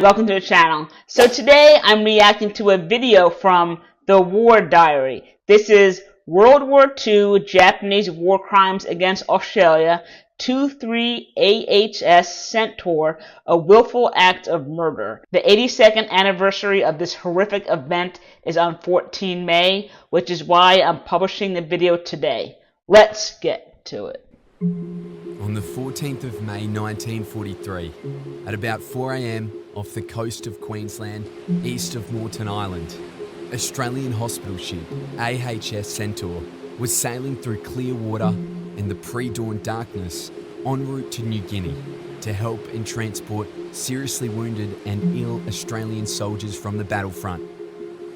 Welcome to the channel. So today I'm reacting to a video from the War Diary. This is World War II Japanese War Crimes Against Australia 2-3 AHS Centaur, a willful act of murder. The 82nd anniversary of this horrific event is on 14 May, which is why I'm publishing the video today. Let's get to it. On the 14th of May 1943, at about 4 a.m. off the coast of Queensland, east of Moreton Island, Australian hospital ship AHS Centaur was sailing through clear water in the pre-dawn darkness en route to New Guinea to help and transport seriously wounded and ill Australian soldiers from the battlefront.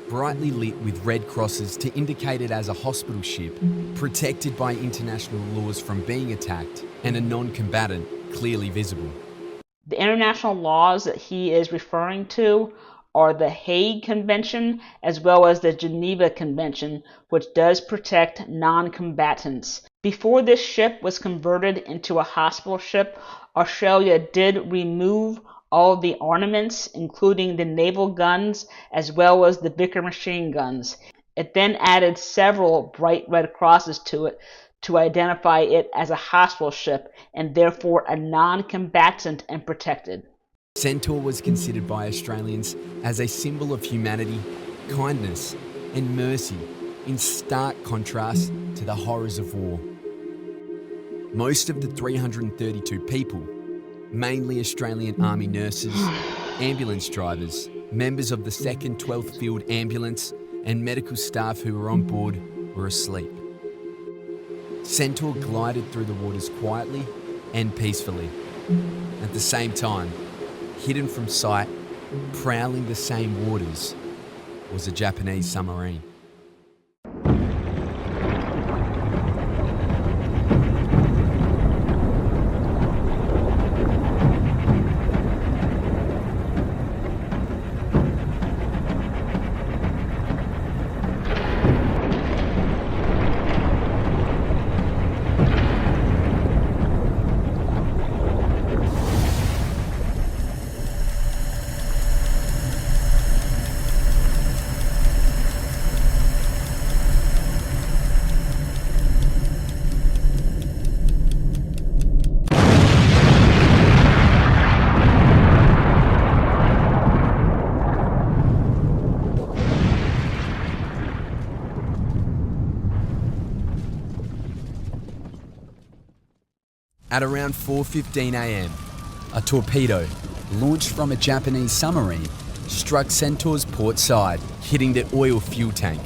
Brightly lit with red crosses to indicate it as a hospital ship, protected by international laws from being attacked, and a non-combatant clearly visible. The international laws that he is referring to are the Hague Convention as well as the Geneva Convention, which does protect non-combatants. Before this ship was converted into a hospital ship, Australia did remove all of the ornaments, including the naval guns as well as the Vickers machine guns. It then added several bright red crosses to it to identify it as a hospital ship and therefore a non-combatant and protected. Centaur was considered by Australians as a symbol of humanity, kindness and mercy, in stark contrast to the horrors of war. Most of the 332 people, mainly Australian Army nurses, ambulance drivers, members of the 2nd 12th Field Ambulance and medical staff who were on board, were asleep. Centaur glided through the waters quietly and peacefully. At the same time, hidden from sight, prowling the same waters, was a Japanese submarine. At around 4:15 a.m, a torpedo, launched from a Japanese submarine, struck Centaur's port side, hitting the oil fuel tank,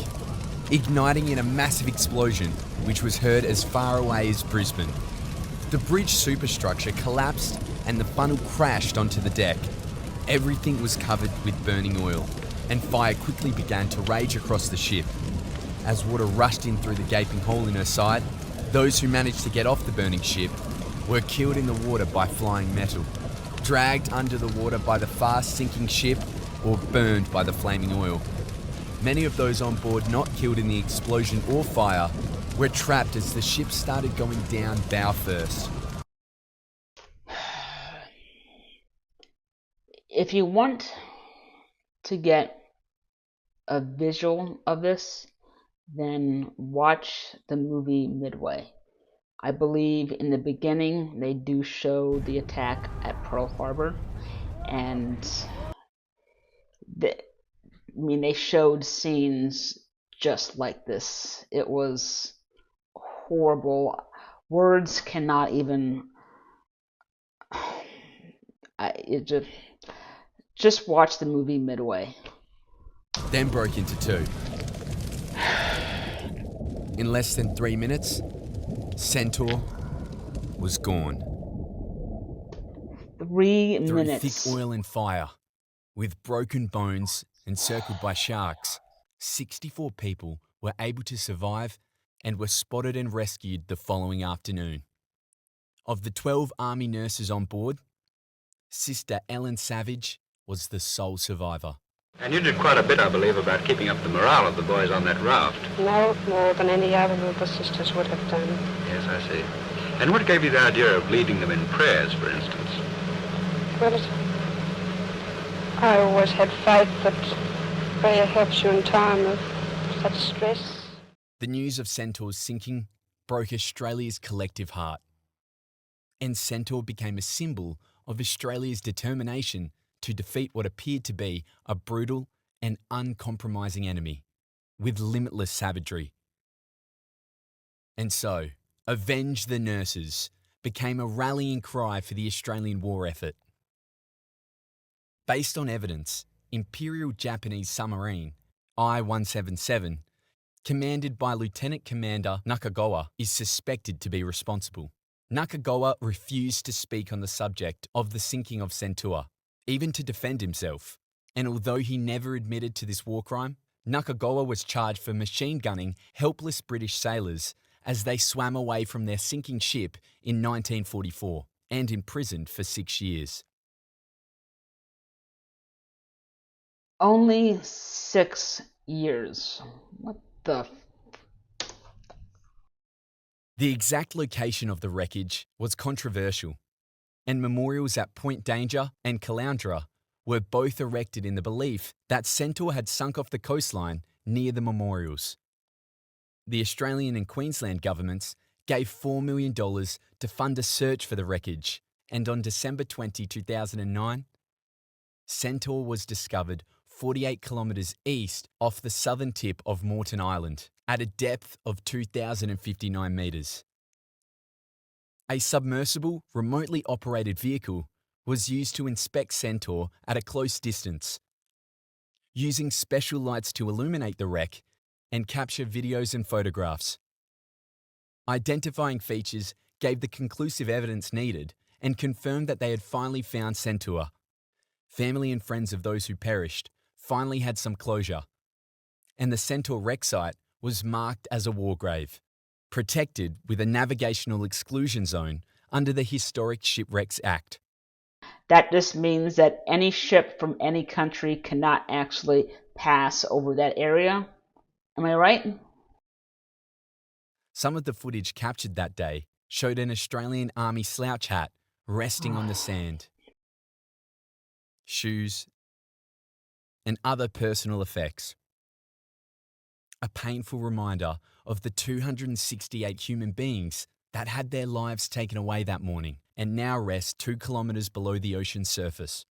igniting in a massive explosion which was heard as far away as Brisbane. The bridge superstructure collapsed and the funnel crashed onto the deck. Everything was covered with burning oil, and fire quickly began to rage across the ship. As water rushed in through the gaping hole in her side, those who managed to get off the burning ship were killed in the water by flying metal, dragged under the water by the fast-sinking ship, or burned by the flaming oil. Many of those on board not killed in the explosion or fire were trapped as the ship started going down bow first. If you want to get a visual of this, then watch the movie Midway. I believe in the beginning they do show the attack at Pearl Harbor, and they showed scenes just like this. It was horrible. Words cannot even. Just watch the movie Midway. Then broke into two. In less than 3 minutes, Centaur was gone. 3 Through minutes. thick oil and fire, with broken bones encircled by sharks, 64 people were able to survive and were spotted and rescued the following afternoon. Of the 12 Army nurses on board, Sister Ellen Savage was the sole survivor. And you did quite a bit, I believe, about keeping up the morale of the boys on that raft. No, more than any other group of sisters would have done. Yes, I see. And what gave you the idea of leading them in prayers, for instance? Well, I always had faith that prayer helps you in time of such stress. The news of Centaur's sinking broke Australia's collective heart, and Centaur became a symbol of Australia's determination to defeat what appeared to be a brutal and uncompromising enemy with limitless savagery. And so, Avenge the Nurses became a rallying cry for the Australian war effort. Based on evidence, Imperial Japanese submarine I-177, commanded by Lieutenant Commander Nakagawa, is suspected to be responsible. Nakagawa refused to speak on the subject of the sinking of Centaur, even to defend himself. And although he never admitted to this war crime, Nakagawa was charged for machine gunning helpless British sailors as they swam away from their sinking ship in 1944 and imprisoned for 6 years. Only 6 years. What the? The exact location of the wreckage was controversial, and memorials at Point Danger and Caloundra were both erected in the belief that Centaur had sunk off the coastline near the memorials. The Australian and Queensland governments gave $4 million to fund a search for the wreckage, and on December 20, 2009, Centaur was discovered 48 kilometres east off the southern tip of Moreton Island at a depth of 2,059 metres. A submersible, remotely operated vehicle was used to inspect Centaur at a close distance, using special lights to illuminate the wreck and capture videos and photographs. Identifying features gave the conclusive evidence needed and confirmed that they had finally found Centaur. Family and friends of those who perished finally had some closure, and the Centaur wreck site was marked as a war grave, protected with a navigational exclusion zone under the Historic Shipwrecks Act. That just means that any ship from any country cannot actually pass over that area. Am I right? Some of the footage captured that day showed an Australian Army slouch hat resting on the sand, shoes, and other personal effects. A painful reminder of the 268 human beings that had their lives taken away that morning and now rest 2 kilometres below the ocean's surface.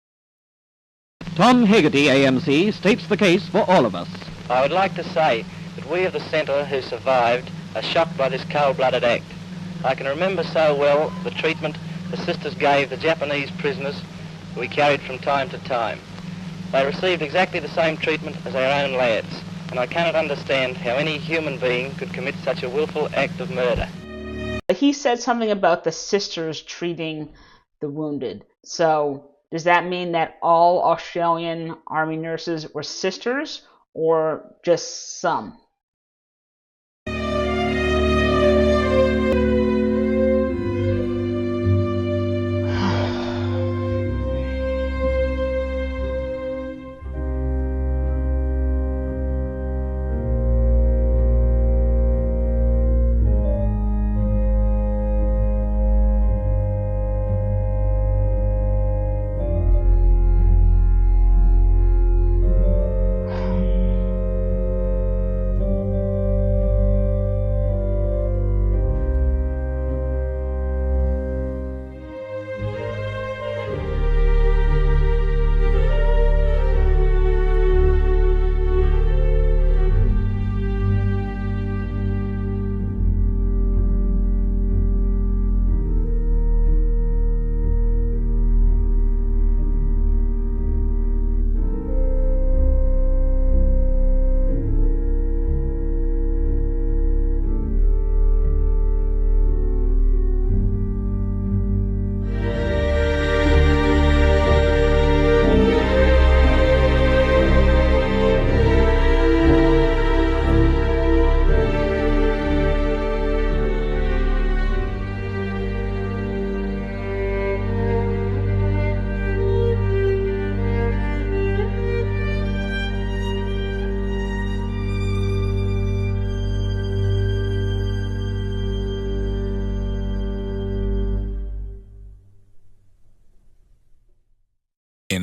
Tom Haggerty, AMC, states the case for all of us. I would like to say that we of the Centaur who survived are shocked by this cold-blooded act. I can remember so well the treatment the sisters gave the Japanese prisoners we carried from time to time. They received exactly the same treatment as our own lads, and I cannot understand how any human being could commit such a willful act of murder. He said something about the sisters treating the wounded. So does that mean that all Australian Army nurses were sisters, or just some?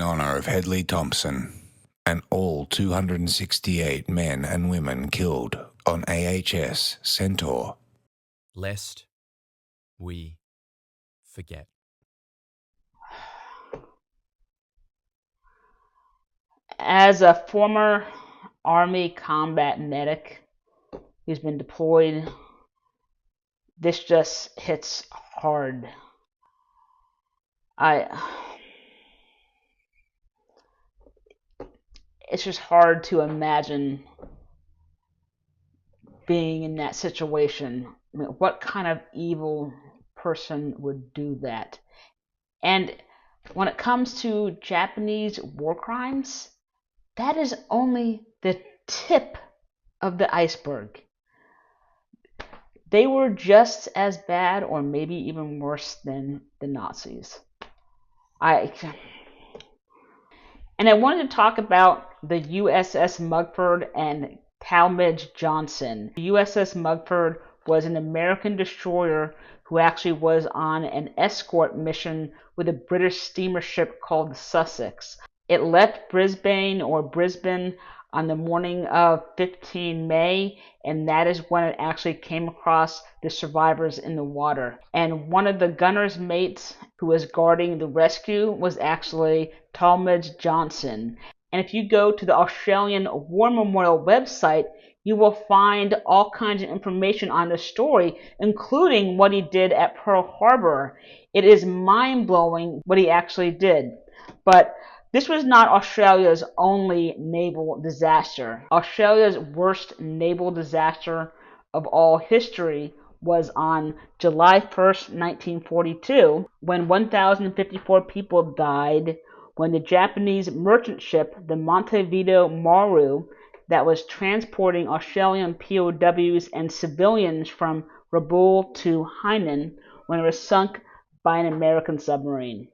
honour of Hedley Thompson and all 268 men and women killed on AHS Centaur. Lest we forget. As a former Army combat medic who's been deployed, this just hits hard. It's just hard to imagine being in that situation. I mean, what kind of evil person would do that? And when it comes to Japanese war crimes, that is only the tip of the iceberg. They were just as bad, or maybe even worse, than the Nazis. And I wanted to talk about the USS Mugford and Talmadge Johnson. The USS Mugford was an American destroyer who actually was on an escort mission with a British steamer ship called the Sussex. It left Brisbane on the morning of 15 May, and that is when it actually came across the survivors in the water. And one of the gunner's mates who was guarding the rescue was actually Talmadge Johnson. And if you go to the Australian War Memorial website, you will find all kinds of information on the story, including what he did at Pearl Harbor. It is mind-blowing what he actually did. But this was not Australia's only naval disaster. Australia's worst naval disaster of all history was on July 1st, 1942, when 1,054 people died when the Japanese merchant ship, the Montevideo Maru, that was transporting Australian POWs and civilians from Rabaul to Hainan, when it was sunk by an American submarine.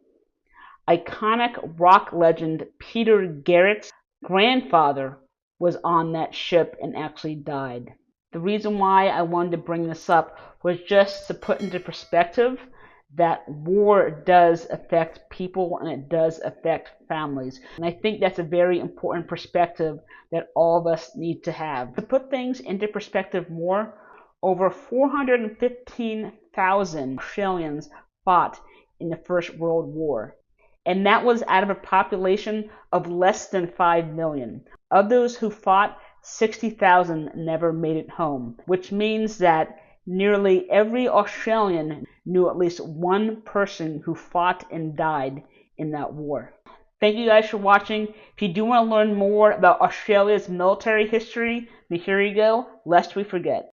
Iconic rock legend Peter Garrett's grandfather was on that ship and actually died. The reason why I wanted to bring this up was just to put into perspective that war does affect people and it does affect families. And I think that's a very important perspective that all of us need to have. To put things into perspective more, over 415,000 Australians fought in the First World War. And that was out of a population of less than 5 million. Of those who fought, 60,000 never made it home, which means that nearly every Australian knew at least one person who fought and died in that war. Thank you guys for watching. If you do want to learn more about Australia's military history, then here you go, lest we forget.